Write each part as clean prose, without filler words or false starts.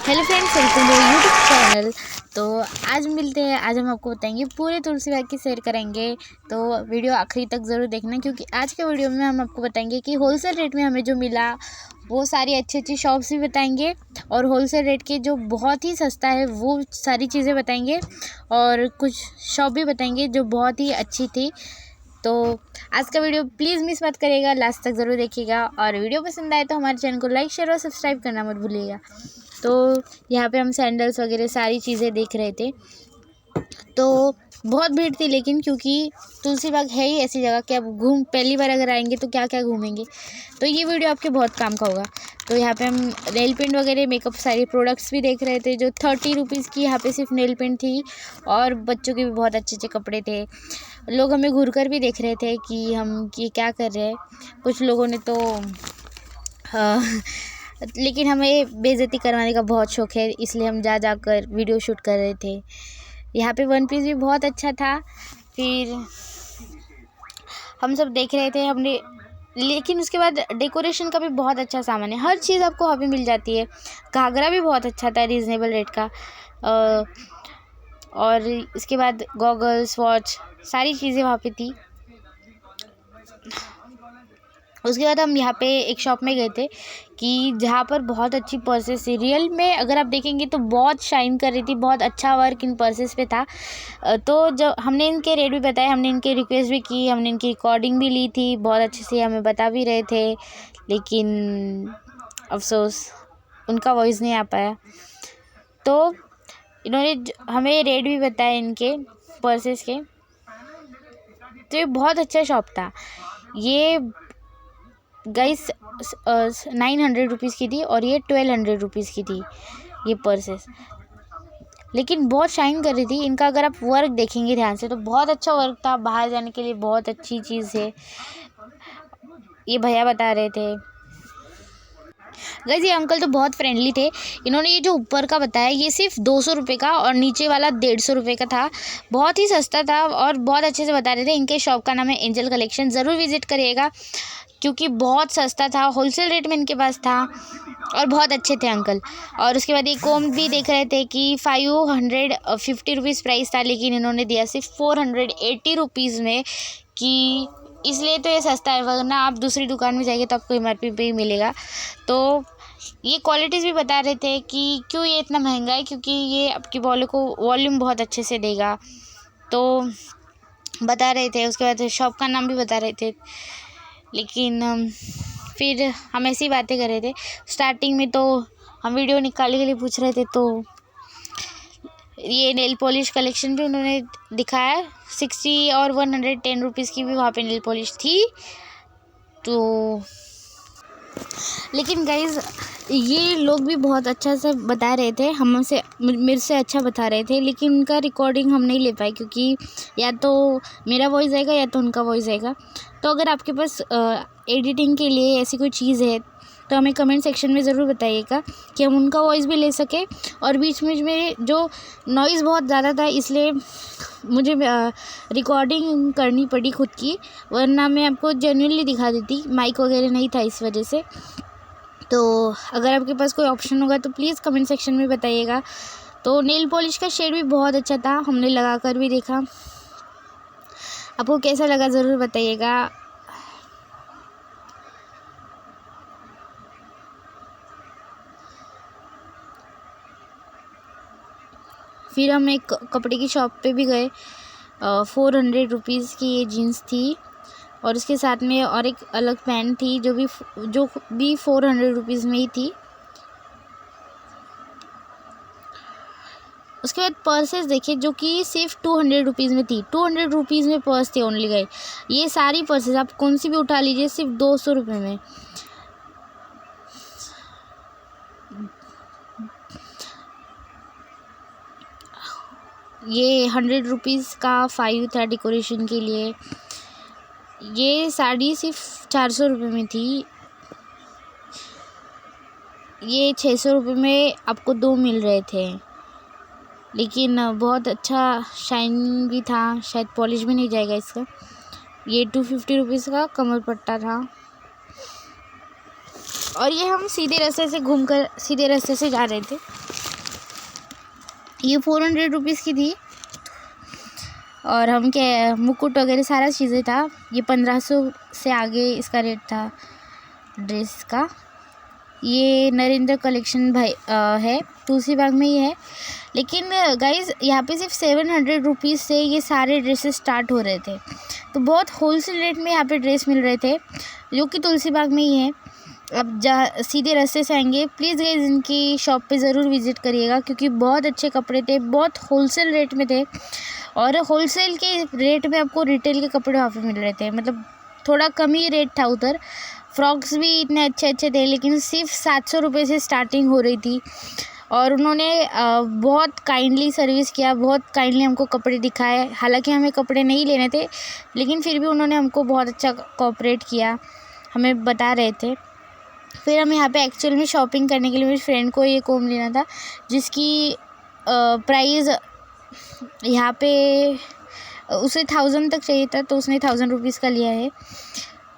Hello friends, welcome to YouTube channel. तो आज हम आपको बताएंगे पूरे तुलसी बाग की सैर करेंगे। तो वीडियो आखिरी तक ज़रूर देखना, क्योंकि आज के वीडियो में हम आपको बताएंगे कि होलसेल रेट में हमें जो मिला वो सारी अच्छी अच्छी शॉप्स भी बताएंगे, और होलसेल रेट के जो बहुत ही सस्ता है वो सारी चीज़ें बताएंगे, और कुछ शॉप भी बताएंगे जो बहुत ही अच्छी थी। तो आज का वीडियो प्लीज़ मिस मत करिएगा, लास्ट तक ज़रूर देखिएगा, और वीडियो पसंद आए तो हमारे चैनल को लाइक शेयर और सब्सक्राइब करना मत भूलिएगा। तो यहाँ पे हम सैंडल्स वगैरह सारी चीज़ें देख रहे थे। तो बहुत भीड़ थी, लेकिन क्योंकि तुलसी बाग है ही ऐसी जगह कि आप पहली बार अगर आएंगे तो क्या क्या घूमेंगे, तो ये वीडियो आपके बहुत काम का होगा। तो यहाँ पे हम नेल पेंट वगैरह मेकअप सारे प्रोडक्ट्स भी देख रहे थे, जो 30 रुपीज़ की यहाँ पे सिर्फ नेल पेंट थी, और बच्चों के भी बहुत अच्छे अच्छे कपड़े थे। लोग हमें घूर कर भी देख रहे थे कि हम ये क्या कर रहे हैं। कुछ लोगों ने तो लेकिन हमें बेइज्जती करवाने का बहुत शौक है, इसलिए हम जा कर वीडियो शूट कर रहे थे। यहाँ पे वन पीस भी बहुत अच्छा था। फिर हम सब देख रहे थे हमने, लेकिन उसके बाद डेकोरेशन का भी बहुत अच्छा सामान है, हर चीज़ आपको वहाँ पे मिल जाती है। घाघरा भी बहुत अच्छा था, रीज़नेबल रेट का। और इसके बाद गॉगल्स, वॉच, सारी चीज़ें वहाँ पे थी। उसके बाद हम यहाँ पे एक शॉप में गए थे कि जहाँ पर बहुत अच्छी पर्सेस थी। रियल में अगर आप देखेंगे तो बहुत शाइन कर रही थी, बहुत अच्छा वर्क इन पर्सेस पे था। तो जब हमने इनके रेट भी बताए, हमने इनके रिक्वेस्ट भी की, हमने इनकी रिकॉर्डिंग भी ली थी, बहुत अच्छे से हमें बता भी रहे थे, लेकिन अफसोस उनका वॉइस नहीं आ पाया। तो इन्होंने हमें रेट भी बताए इनके पर्सेस के। तो ये बहुत अच्छा शॉप था। ये गाइस 900 रुपीज़ की थी, और ये 1200 रुपीज़ की थी ये पर्सेस, लेकिन बहुत शाइन कर रही थी। इनका अगर आप वर्क देखेंगे ध्यान से तो बहुत अच्छा वर्क था, बाहर जाने के लिए बहुत अच्छी चीज़ है, ये भैया बता रहे थे। गाइस ये अंकल तो बहुत फ्रेंडली थे। इन्होंने ये जो ऊपर का बताया ये सिर्फ 200 रुपये का, और नीचे वाला 150 रुपये का था। बहुत ही सस्ता था और बहुत अच्छे से बता रहे थे। इनके शॉप का नाम है एंजल कलेक्शन, ज़रूर विजिट करिएगा, क्योंकि बहुत सस्ता था, होलसेल रेट में इनके पास था, और बहुत अच्छे थे अंकल। और उसके बाद ये कोम भी देख रहे थे कि 550 रुपीज़ प्राइस था, लेकिन इन्होंने दिया सिर्फ 480 रुपीज़ में, कि इसलिए तो ये सस्ता है, वरना आप दूसरी दुकान में जाएंगे तो आपको MRP पे ही मिलेगा। तो ये क्वालिटीज़ भी बता रहे थे कि क्यों ये इतना महंगा है, क्योंकि ये आपकी बॉल को वॉल्यूम बहुत अच्छे से देगा, तो बता रहे थे। उसके बाद शॉप का नाम भी बता रहे थे, लेकिन फिर हम ऐसी बातें कर रहे थे। स्टार्टिंग में तो हम वीडियो निकालने के लिए पूछ रहे थे, तो ये नेल पॉलिश कलेक्शन भी उन्होंने दिखाया। 60 और 110 रुपीज़ की भी वहाँ पे नेल पॉलिश थी। तो लेकिन गाइज़ ये लोग भी बहुत अच्छा से बता रहे थे, हमसे मेरे से अच्छा बता रहे थे, लेकिन उनका रिकॉर्डिंग हम नहीं ले पाए, क्योंकि या तो मेरा वॉइस आएगा या तो उनका वॉइस आएगा। तो अगर आपके पास एडिटिंग के लिए ऐसी कोई चीज़ है तो हमें कमेंट सेक्शन में ज़रूर बताइएगा, कि हम उनका वॉइस भी ले सकें। और बीच में जो नॉइज़ बहुत ज़्यादा था, इसलिए मुझे रिकॉर्डिंग करनी पड़ी खुद की, वरना मैं आपको जेन्युइनली दिखा देती। माइक वगैरह नहीं था इस वजह से। तो अगर आपके पास कोई ऑप्शन होगा तो प्लीज़ कमेंट सेक्शन में बताइएगा। तो नेल पॉलिश का शेड भी बहुत अच्छा था, हमने लगा कर भी देखा। आपको कैसा लगा ज़रूर बताइएगा। फिर हम एक कपड़े की शॉप पे भी गए। 400 रुपीज़ की ये जीन्स थी, और उसके साथ में और एक अलग पैंट थी जो भी 400 रुपीज़ में ही थी। उसके बाद पर्सेस देखिए, जो कि सिर्फ 200 रुपीज़ में थी। 200 रुपीज़ में पर्स थे ओनली गए। ये सारी पर्सेस आप कौन सी भी उठा लीजिए, सिर्फ 200 रुपये में। ये 100 रुपीज़ का 5 था डेकोरेशन के लिए। ये साड़ी सिर्फ 400 रुपये में थी। ये 600 रुपये में आपको 2 मिल रहे थे, लेकिन बहुत अच्छा शाइन भी था, शायद पॉलिश भी नहीं जाएगा इसका। ये 250 रुपीज़ का कमर पट्टा था। और ये हम सीधे रास्ते से घूमकर सीधे रास्ते से जा रहे थे। ये 400 रुपीज़ की थी। और हम क्या मुकुट वगैरह सारा चीज़ें था। ये 1500 से आगे इसका रेट था ड्रेस का। ये नरेंद्र कलेक्शन भाई है, तुलसी बाग में ही है। लेकिन गाइज़ यहाँ पे सिर्फ 700 रुपीज़ से ये सारे ड्रेसेस स्टार्ट हो रहे थे। तो बहुत होलसेल रेट में यहाँ पे ड्रेस मिल रहे थे, जो कि तुलसी बाग में ही है। अब सीधे रास्ते से आएंगे, प्लीज़ गाइज़ इनकी शॉप पे ज़रूर विज़िट करिएगा, क्योंकि बहुत अच्छे कपड़े थे, बहुत होलसेल रेट में थे। और होलसेल के रेट में आपको रिटेल के कपड़े वहाँ पे मिल रहे थे, मतलब थोड़ा कम ही रेट था उधर। फ्रॉक्स भी इतने अच्छे अच्छे थे, लेकिन सिर्फ 700 रुपये से स्टार्टिंग हो रही थी। और उन्होंने बहुत काइंडली सर्विस किया, बहुत काइंडली हमको कपड़े दिखाए। हालांकि हमें कपड़े नहीं लेने थे, लेकिन फिर भी उन्होंने हमको बहुत अच्छा कोऑपरेट किया, हमें बता रहे थे। फिर हम यहाँ पे एक्चुअल में शॉपिंग करने के लिए मेरी फ्रेंड को ये कोम लेना था, जिसकी प्राइस यहाँ पे उसे 1000 तक चाहिए था, तो उसने 1000 रुपीज़ का लिया है।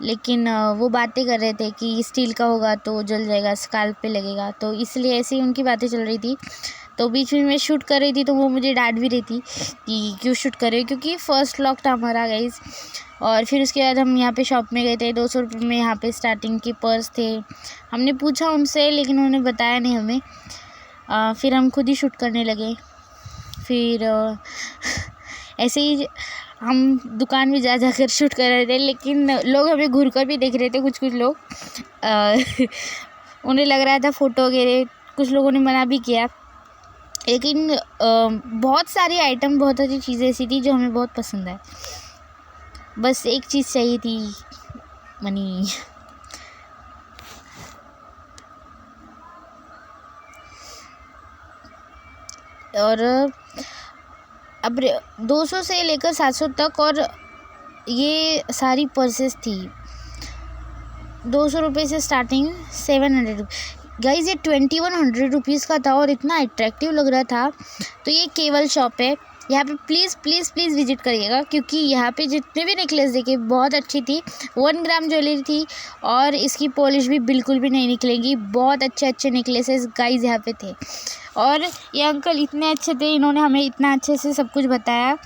लेकिन वो बातें कर रहे थे कि स्टील का होगा तो जल जाएगा, स्काल्प पे लगेगा, तो इसलिए ऐसे ही उनकी बातें चल रही थी। तो बीच में मैं शूट कर रही थी, तो वो मुझे डांट भी रही थी कि क्यों शूट कर रही हो, क्योंकि फ़र्स्ट व्लॉग था हमारा गाइज़। और फिर उसके बाद हम यहाँ पे शॉप में गए थे। 200 रुपये में यहाँ पे स्टार्टिंग के पर्स थे। हमने पूछा उनसे, लेकिन उन्होंने बताया नहीं हमें। फिर हम खुद ही शूट करने लगे। फिर ऐसे ही हम दुकान में जा कर शूट कर रहे थे, लेकिन लोग हमें घूर कर भी देख रहे थे, कुछ लोग उन्हें लग रहा था फ़ोटो वगैरह, कुछ लोगों ने मना भी किया। लेकिन बहुत सारी आइटम, बहुत सारी चीज़ें ऐसी थी जो हमें बहुत पसंद है। बस एक चीज़ चाहिए थी, मनी। और अब 200 से लेकर 700 तक, और ये सारी पर्सेस थी 200 रुपये से स्टार्टिंग 700 गाइज़। ये 2100 रुपीज़ का था और इतना अट्रैक्टिव लग रहा था। तो ये केवल शॉप है, यहाँ पे प्लीज़ प्लीज़ प्लीज़ विजिट करिएगा, क्योंकि यहाँ पे जितने भी नेकलेस देखे बहुत अच्छी थी। 1 ग्राम ज्वेलरी थी, और इसकी पॉलिश भी बिल्कुल भी नहीं निकलेगी। बहुत अच्छे अच्छे नेकलेसेस गाइज़ यहाँ पे थे। और ये अंकल इतने अच्छे थे, इन्होंने हमें इतना अच्छे से सब कुछ बताया।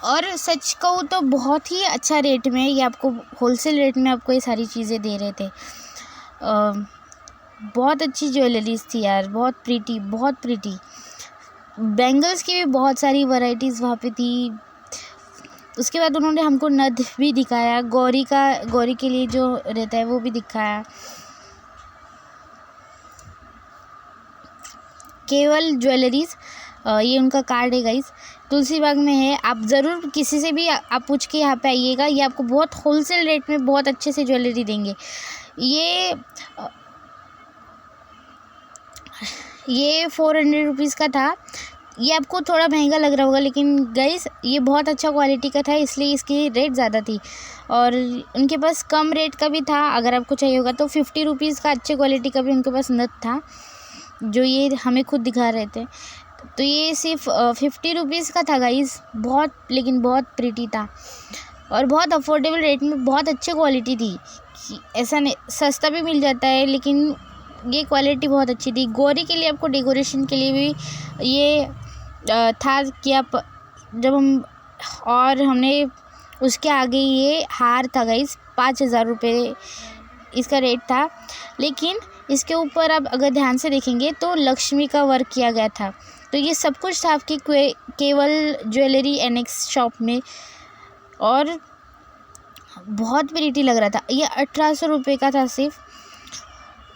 और सच कहूँ तो बहुत ही अच्छा रेट में ये आपको, होलसेल रेट में आपको ये सारी चीज़ें दे रहे थे। बहुत अच्छी ज्वेलरीज थी यार, बहुत प्रीटी, बहुत प्रीटी। बैंगल्स की भी बहुत सारी वैरायटीज़ वहाँ पे थी। उसके बाद उन्होंने हमको नथ भी दिखाया, गौरी के लिए जो रहता है वो भी दिखाया। केवल ज्वेलरीज़, ये उनका कार्ड है गाइस, तुलसी बाग में है। आप ज़रूर किसी से भी आप पूछ के यहाँ पे आइएगा, ये आपको बहुत होलसेल रेट में बहुत अच्छे से ज्वेलरी देंगे। ये 400 रुपीज़ का था। ये आपको थोड़ा महंगा लग रहा होगा, लेकिन गाइस ये बहुत अच्छा क्वालिटी का था, इसलिए इसकी रेट ज़्यादा थी। और उनके पास कम रेट का भी था, अगर आपको चाहिए होगा तो 50 रुपीज़ का अच्छे क्वालिटी का भी उनके पास नथ था, जो ये हमें खुद दिखा रहे थे। तो ये सिर्फ 50 रुपीज़ का था गाइज़, बहुत, लेकिन बहुत प्रीटी था और बहुत अफोर्डेबल रेट में, बहुत अच्छी क्वालिटी थी। ऐसा नहीं, सस्ता भी मिल जाता है, लेकिन ये क्वालिटी बहुत अच्छी थी। गौरी के लिए आपको डेकोरेशन के लिए भी ये था कि आप जब हम, और हमने उसके आगे ये हार था गाइज़, 5000 रुपये इसका रेट था। लेकिन इसके ऊपर आप अगर ध्यान से देखेंगे तो लक्ष्मी का वर्क किया गया था। तो ये सब कुछ था आपकी केवल ज्वेलरी एनेक्स शॉप में, और बहुत प्रीटी लग रहा था। ये 1800 रुपये का था सिर्फ।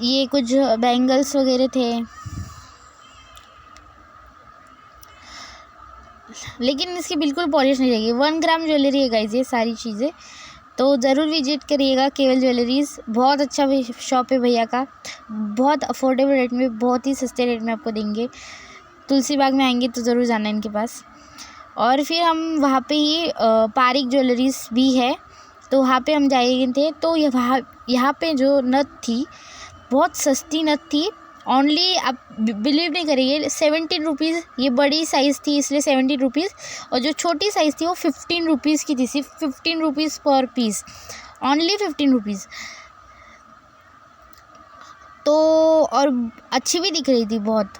ये कुछ बैंगल्स वगैरह थे, लेकिन इसकी बिल्कुल पॉलिश नहीं रहेगी। 1 ग्राम ज्वेलरी है गाइस ये सारी चीज़ें, तो ज़रूर विजिट करिएगा केवल ज्वेलरीज़। बहुत अच्छा शॉप है भैया का, बहुत अफोर्डेबल रेट में, बहुत ही सस्ते रेट में आपको देंगे। तुलसी बाग में आएंगे तो ज़रूर जाना इनके पास। और फिर हम वहाँ पे ही पारिक ज्वेलरीज़ भी है, तो वहाँ पे हम जाएंगे थे। तो यहाँ पे जो नथ थी, बहुत सस्ती नथ थी। ओनली, आप बिलीव नहीं करेंगे, 17 रुपीज़। ये बड़ी साइज़ थी इसलिए 17 रुपीज़, और जो छोटी साइज़ थी वो 15 रुपीज़ की थी, सिर्फ 15 रुपीज़ पर पीस, ओनली 15 रुपीज़। तो और अच्छी भी दिख रही थी बहुत।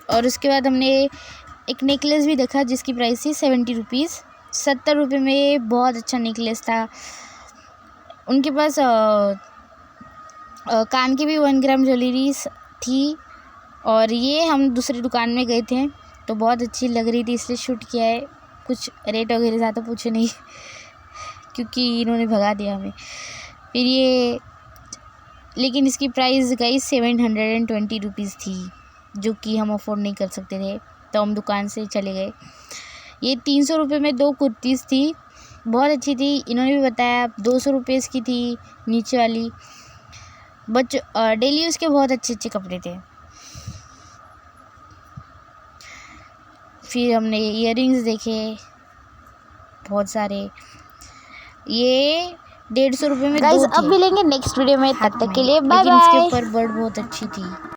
और उसके बाद हमने एक नेकलेस भी देखा जिसकी प्राइस थी 70 रुपीज़। 70 रुपये में बहुत अच्छा नेकलेस था। उनके पास कान की भी 1 ग्राम ज्वेलरीज थी। और ये हम दूसरी दुकान में गए थे तो बहुत अच्छी लग रही थी इसलिए शूट किया है। कुछ रेट वगैरह ज़्यादा पूछे नहीं क्योंकि इन्होंने भगा दिया हमें। फिर ये लेकिन इसकी प्राइस गई 720 रुपीज़ थी जो कि हम अफोर्ड नहीं कर सकते थे तो हम दुकान से चले गए। ये 300 रुपये में 2 कुर्तीज़ थी, बहुत अच्छी थी। इन्होंने भी बताया 200 रुपये की थी नीचे वाली। डेली यूज़ के बहुत अच्छे अच्छे कपड़े थे। फिर हमने इयररिंग्स देखे बहुत सारे। ये 150 रुपये में 2 थे। अब मिलेंगे नेक्स्ट वीडियो में, तब तक के लिए बाय लेकिन इसके बाय। ऊपर बर्ड बहुत अच्छी थी।